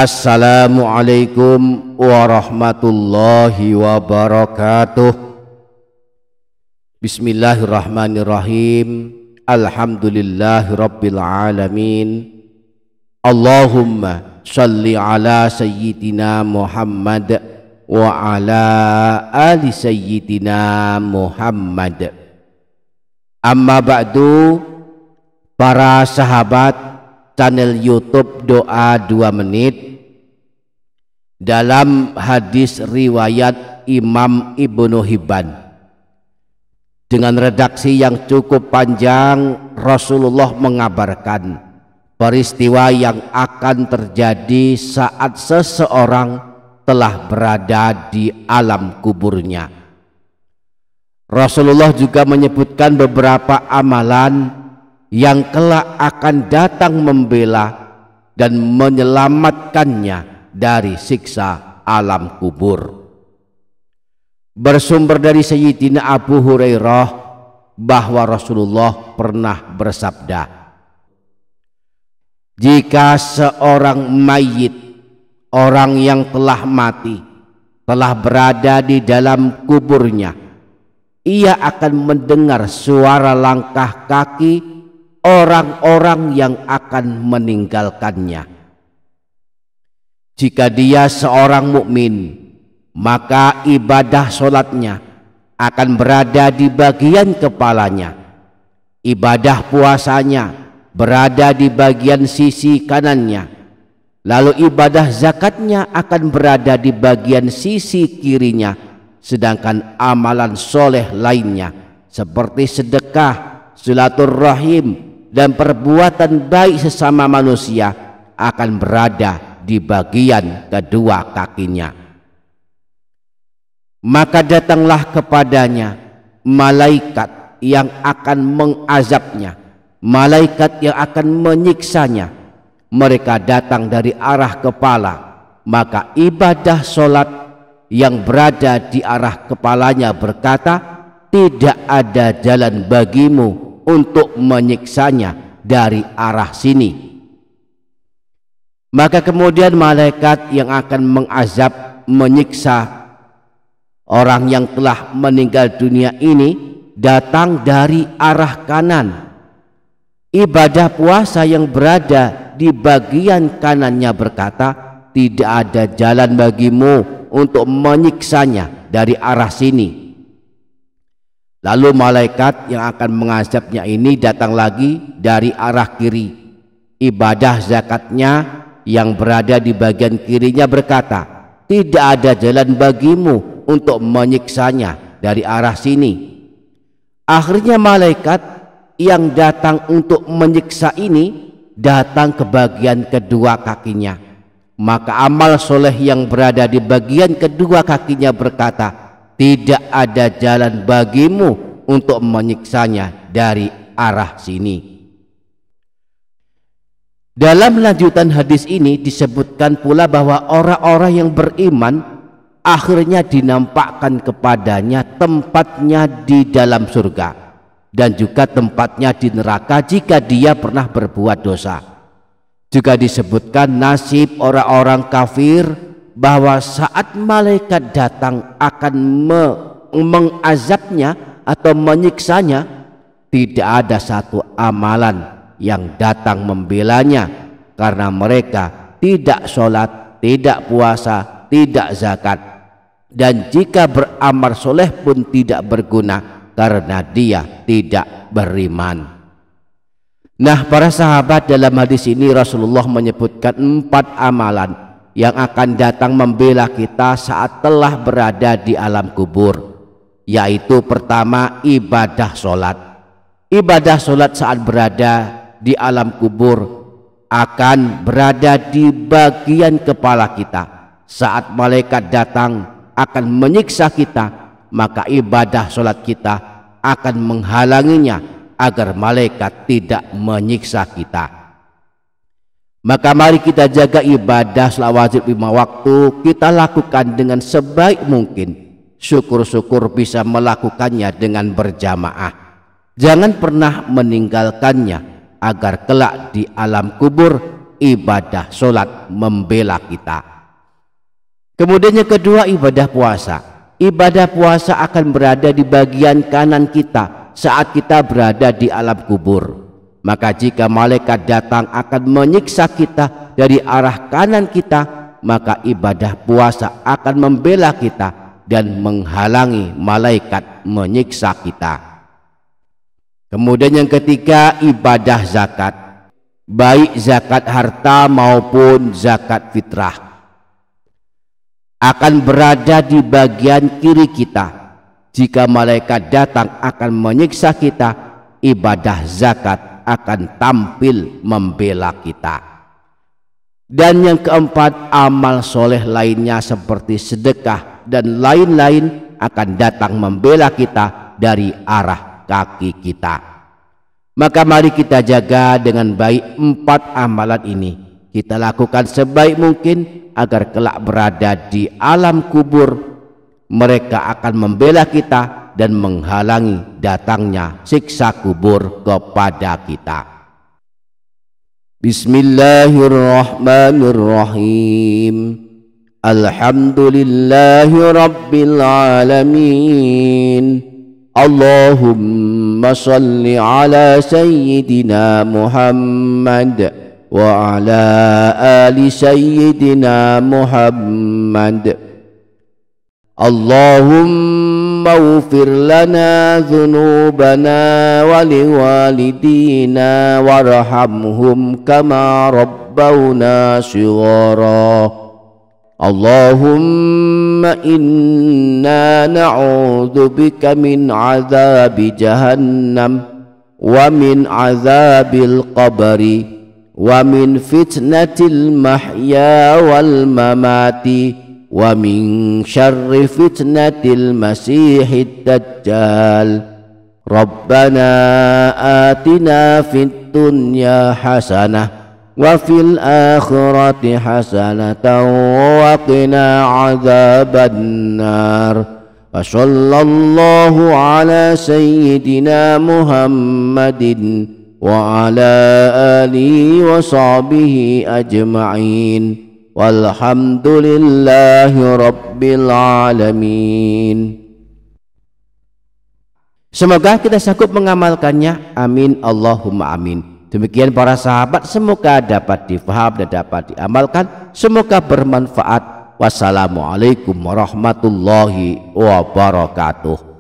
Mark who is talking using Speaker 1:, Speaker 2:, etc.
Speaker 1: Assalamualaikum warahmatullahi wabarakatuh. Bismillahirrahmanirrahim. Alhamdulillahirabbil alamin. Allahumma shalli ala sayyidina Muhammad wa ala ali sayyidina Muhammad. Amma ba'du, para sahabat channel YouTube Doa 2 Menit, dalam hadis riwayat Imam Ibnu Hibban dengan redaksi yang cukup panjang, Rasulullah mengabarkan peristiwa yang akan terjadi saat seseorang telah berada di alam kuburnya. Rasulullah juga menyebutkan beberapa amalan yang kelak akan datang membela dan menyelamatkannya dari siksa alam kubur. Bersumber dari Sayyidina Abu Hurairah bahwa Rasulullah pernah bersabda, jika seorang mayit, orang yang telah mati, telah berada di dalam kuburnya, ia akan mendengar suara langkah kaki orang-orang yang akan meninggalkannya. Jika dia seorang mukmin, maka ibadah sholatnya akan berada di bagian kepalanya, ibadah puasanya berada di bagian sisi kanannya, lalu ibadah zakatnya akan berada di bagian sisi kirinya, sedangkan amalan soleh lainnya seperti sedekah, silaturrahim, dan perbuatan baik sesama manusia akan berada di bagian kedua kakinya. Maka datanglah kepadanya malaikat yang akan mengazabnya, malaikat yang akan menyiksanya. Mereka datang dari arah kepala, maka ibadah sholat yang berada di arah kepalanya berkata, tidak ada jalan bagimu untuk menyiksanya dari arah sini. Maka kemudian malaikat yang akan mengazab, menyiksa orang yang telah meninggal dunia ini datang dari arah kanan. Ibadah puasa yang berada di bagian kanannya berkata, tidak ada jalan bagimu untuk menyiksanya dari arah sini. Lalu malaikat yang akan mengazabnya ini datang lagi dari arah kiri. Ibadah zakatnya yang berada di bagian kirinya berkata, tidak ada jalan bagimu untuk menyiksanya dari arah sini. Akhirnya malaikat yang datang untuk menyiksa ini datang ke bagian kedua kakinya. Maka amal soleh yang berada di bagian kedua kakinya berkata, tidak ada jalan bagimu untuk menyiksanya dari arah sini. Dalam lanjutan hadis ini disebutkan pula bahwa orang-orang yang beriman akhirnya dinampakkan kepadanya tempatnya di dalam surga dan juga tempatnya di neraka jika dia pernah berbuat dosa. Juga disebutkan nasib orang-orang kafir, bahwa saat malaikat datang akan mengazabnya atau menyiksanya, tidak ada satu amalan yang datang membelanya karena mereka tidak sholat, tidak puasa, tidak zakat, dan jika beramal soleh pun tidak berguna karena dia tidak beriman. Nah, para sahabat, dalam hadis ini Rasulullah menyebutkan 4 amalan yang akan datang membela kita saat telah berada di alam kubur, yaitu pertama, ibadah sholat. Ibadah sholat saat berada di alam kubur akan berada di bagian kepala kita. Saat malaikat datang akan menyiksa kita, maka ibadah sholat kita akan menghalanginya agar malaikat tidak menyiksa kita. Maka mari kita jaga ibadah sholat wajib 5 waktu, kita lakukan dengan sebaik mungkin. Syukur-syukur bisa melakukannya dengan berjamaah. Jangan pernah meninggalkannya agar kelak di alam kubur ibadah solat membela kita. Kemudian yang kedua, ibadah puasa. Ibadah puasa akan berada di bagian kanan kita saat kita berada di alam kubur. Maka jika malaikat datang akan menyiksa kita dari arah kanan kita, maka ibadah puasa akan membela kita dan menghalangi malaikat menyiksa kita. Kemudian yang ketiga, ibadah zakat, baik zakat harta maupun zakat fitrah, akan berada di bagian kiri kita. Jika malaikat datang akan menyiksa kita, ibadah zakat akan tampil membela kita. Dan yang keempat, amal soleh lainnya seperti sedekah dan lain-lain akan datang membela kita dari arah kaki kita. Maka mari kita jaga dengan baik 4 amalan ini. Kita lakukan sebaik mungkin agar kelak berada di alam kubur mereka akan membela kita dan menghalangi datangnya siksa kubur kepada kita. Bismillahirrahmanirrahim. Alhamdulillahi rabbil alamin. Allahumma salli ala sayyidina Muhammad wa ala ali sayyidina Muhammad. Allahumma ighfir lana dhunubana wa liwalidina warhamhum kama rabbawna shighara. Allahumma inna na'udzu bika min azabi jahannam wa min azabil qabri wa min fitnatil mahya wal mamati wa min syarri fitnatil masihid dajjal. Rabbana atina fid dunya hasanah wa fil akhirati hasanatan wa qina adzaban nar. Wa sallallahu ala sayyidina Muhammadin wa ala alihi wa sahbihi ajma'in. Walhamdulillahi rabbil alamin. Semoga kita sanggup mengamalkannya. Amin Allahumma amin. Demikian para sahabat, semoga dapat difaham dan dapat diamalkan. Semoga bermanfaat. Wassalamualaikum warahmatullahi wabarakatuh.